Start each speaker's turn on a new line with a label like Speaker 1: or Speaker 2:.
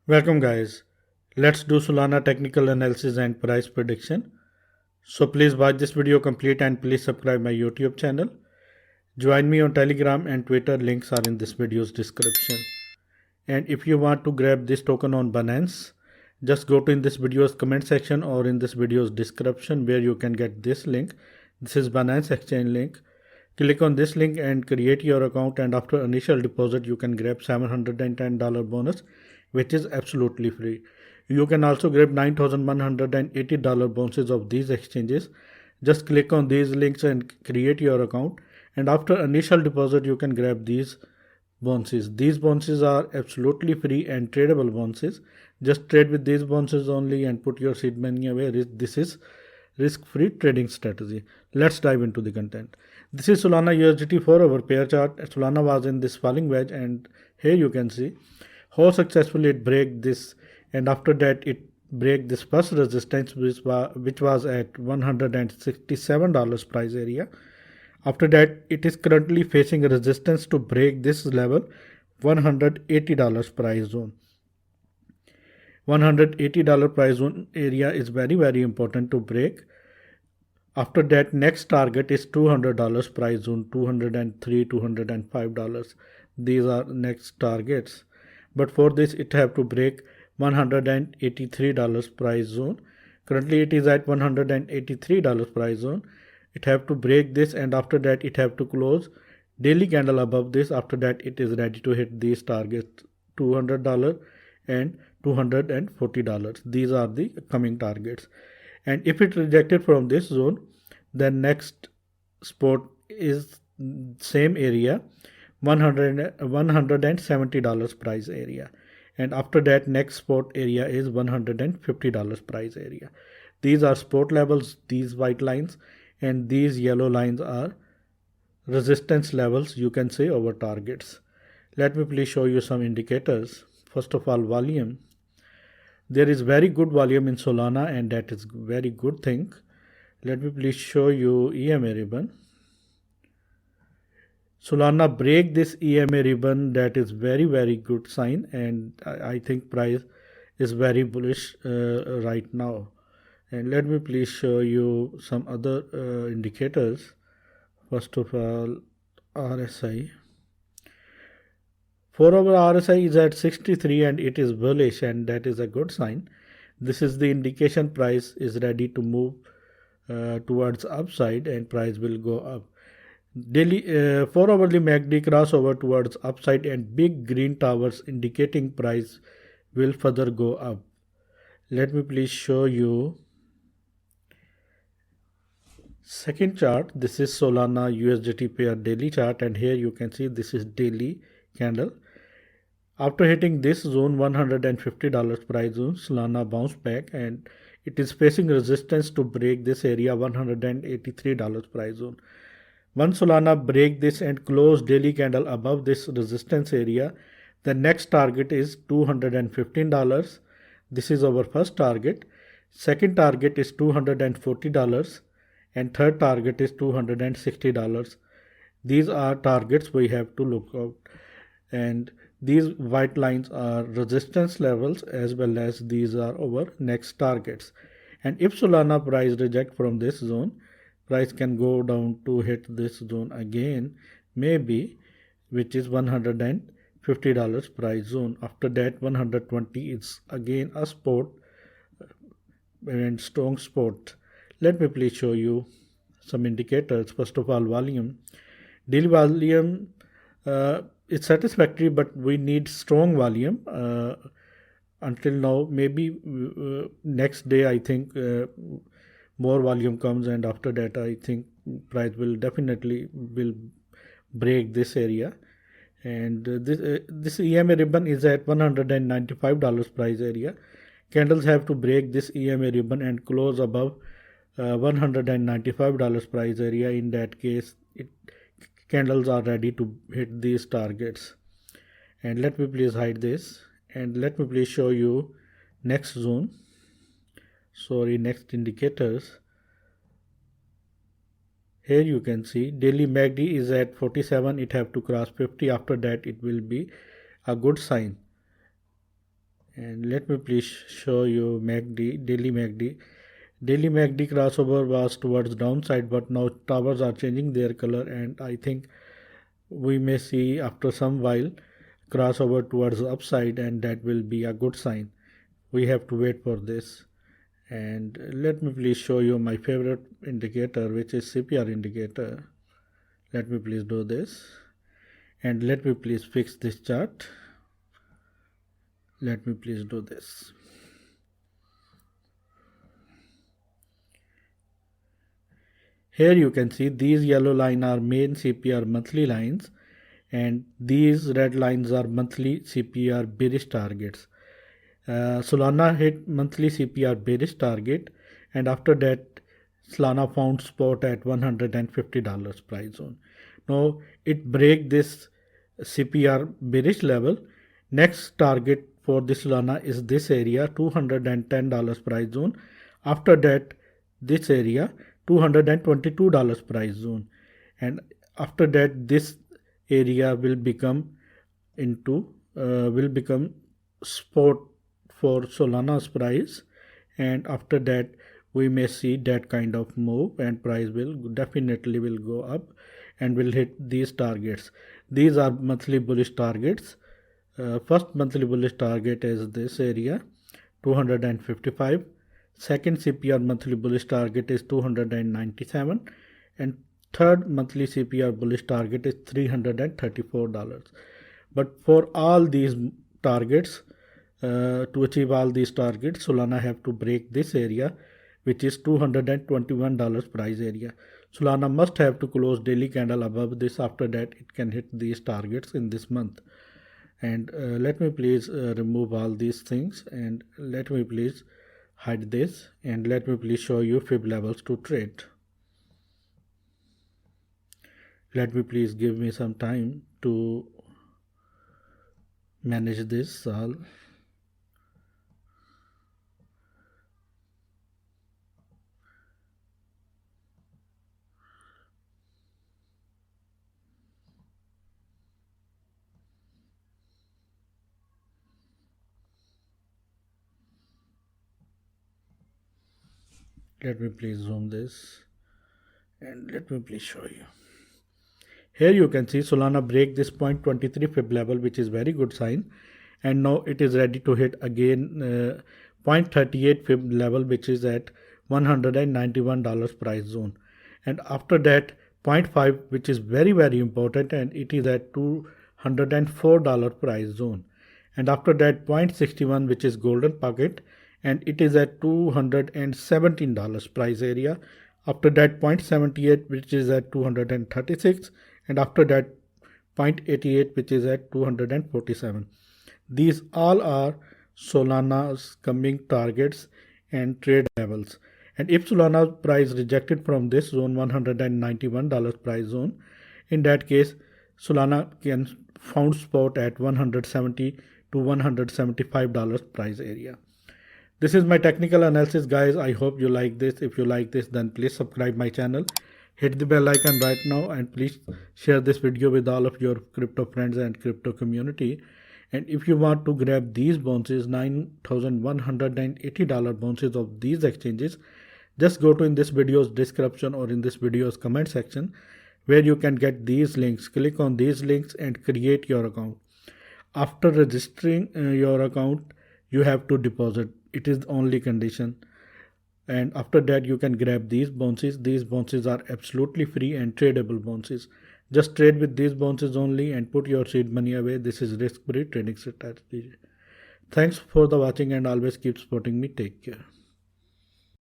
Speaker 1: Welcome guys. Let's do Solana technical analysis and price prediction. So please watch this video complete and please subscribe my YouTube channel. Join me on Telegram and Twitter, links are in this video's description. And if you want to grab this token on Binance, just go to in this video's comment section or in this video's description where you can get this link. This is Binance exchange link. Click on this link and create your account, and after initial deposit you can grab $710 bonus, which is absolutely free. You can also grab $9,180 bonuses of these exchanges. Just click on these links and create your account, and after initial deposit you can grab these bonuses. These bonuses are absolutely free and tradable bonuses. Just trade with these bonuses only and put your seed money away. This is risk-free trading strategy. Let's dive into the content. This is Solana USDT 4-hour pair chart. Solana was in this falling wedge, and here you can see how successfully it break this, and after that it break this first resistance which was at $167 price area. After that it is currently facing a resistance to break this level, $180 price zone. $180 price zone area is very important to break. After that, next target is $200 price zone, $203, $205. These are next targets. But for this it have to break $183 price zone. Currently it is at $183 price zone. It have to break this, and after that it have to close daily candle above this. After that it is ready to hit these targets, $200 and $240. These are the coming targets. And if it rejected from this zone, then next spot is same area, $170 price area. And after that next spot area is $150 price area. These are spot levels, these white lines, and these yellow lines are resistance levels, you can say, over targets. Let me please show you some indicators. First of all, volume. There is very good volume in Solana, and that is very good thing. Let me please show you EMA ribbon. Solana break this EMA ribbon, that is very good sign, and I think price is very bullish right now. And let me please show you some other indicators. First of all, RSI. 4-hour RSI is at 63 and it is bullish, and that is a good sign. This is the indication price is ready to move towards upside, and price will go up. Daily 4-hourly MACD crossover towards upside, and big green towers indicating price will further go up. Let me please show you second chart. This is Solana USDT pair daily chart, and here you can see this is daily candle. After hitting this zone, $150 price zone, Solana bounced back, and it is facing resistance to break this area, $183 price zone. Once Solana break this and close daily candle above this resistance area, the next target is $215. This is our first target. Second target is $240, and third target is $260. These are targets we have to look out, and these white lines are resistance levels, as well as these are our next targets. And if Solana price reject from this zone, price can go down to hit this zone again, maybe, which is $150 price zone. After that, 120 is again a support and strong support. Let me please show you some indicators. First of all, volume. Daily volume it's satisfactory, but we need strong volume. Until now, maybe next day I think more volume comes, and after that I think price will definitely will break this area. And this EMA ribbon is at $195 price area. Candles have to break this EMA ribbon and close above $195 price area. In that case, candles are ready to hit these targets. And let me please hide this, and let me please show you next zone, next indicators. Here you can see daily MACD is at 47, it have to cross 50. After that it will be a good sign. And let me please show you MACD, daily MACD. Daily MACD crossover was towards downside, but now towers are changing their color, and I think we may see after some while crossover towards the upside, and that will be a good sign. We have to wait for this. And let me please show you my favorite indicator, which is CPR indicator. Let me please do this, and let me please fix this chart. Let me please do this. Here you can see these yellow lines are main CPR monthly lines, and these red lines are monthly CPR bearish targets. Solana hit monthly CPR bearish target, and after that Solana found support at $150 price zone. Now it break this CPR bearish level. Next target for this Solana is this area, $210 price zone. After that, this area, $222 price zone, and after that this area will become support for Solana's price, and after that we may see that kind of move, and price will definitely go up and will hit these targets. These are monthly bullish targets. First monthly bullish target is this area, 255. Second CPR monthly bullish target is 297, and third monthly CPR bullish target is $334. But for all these targets, to achieve all these targets, Solana have to break this area, which is $221 price area. Solana must have to close daily candle above this. After that it can hit these targets in this month. And let me please remove all these things, and let me please hide this, and let me please show you fib levels to trade. Let me please give me some time to manage this all. Let me please zoom this, and let me please show you. Here you can see Solana break this 0.23 fib level, which is very good sign, and now it is ready to hit again 0.38 fib level, which is at $191 price zone, and after that 0.5, which is very important, and it is at $204 price zone, and after that 0.61, which is golden pocket, and it is at $217 price area. After that 0.78, which is at 236, and after that 0.88, which is at 247. These all are Solana's coming targets and trade levels. And if Solana price rejected from this zone, $191 price zone, in that case Solana can found support at $170 to $175 price area. This is my technical analysis, guys. I hope you like this. If you like this, then please subscribe my channel, hit the bell icon right now, and please share this video with all of your crypto friends and crypto community. And if you want to grab these bounces, $9,180 bounces of these exchanges, just go to in this video's description or in this video's comment section, where you can get these links. Click on these links and create your account. After registering your account, you have to deposit. It is the only condition, and after that you can grab these bounces. These bounces are absolutely free and tradable bounces. Just trade with these bounces only and put your seed money away. This is risk-free trading strategy. Thanks for the watching, and always keep supporting me. Take care.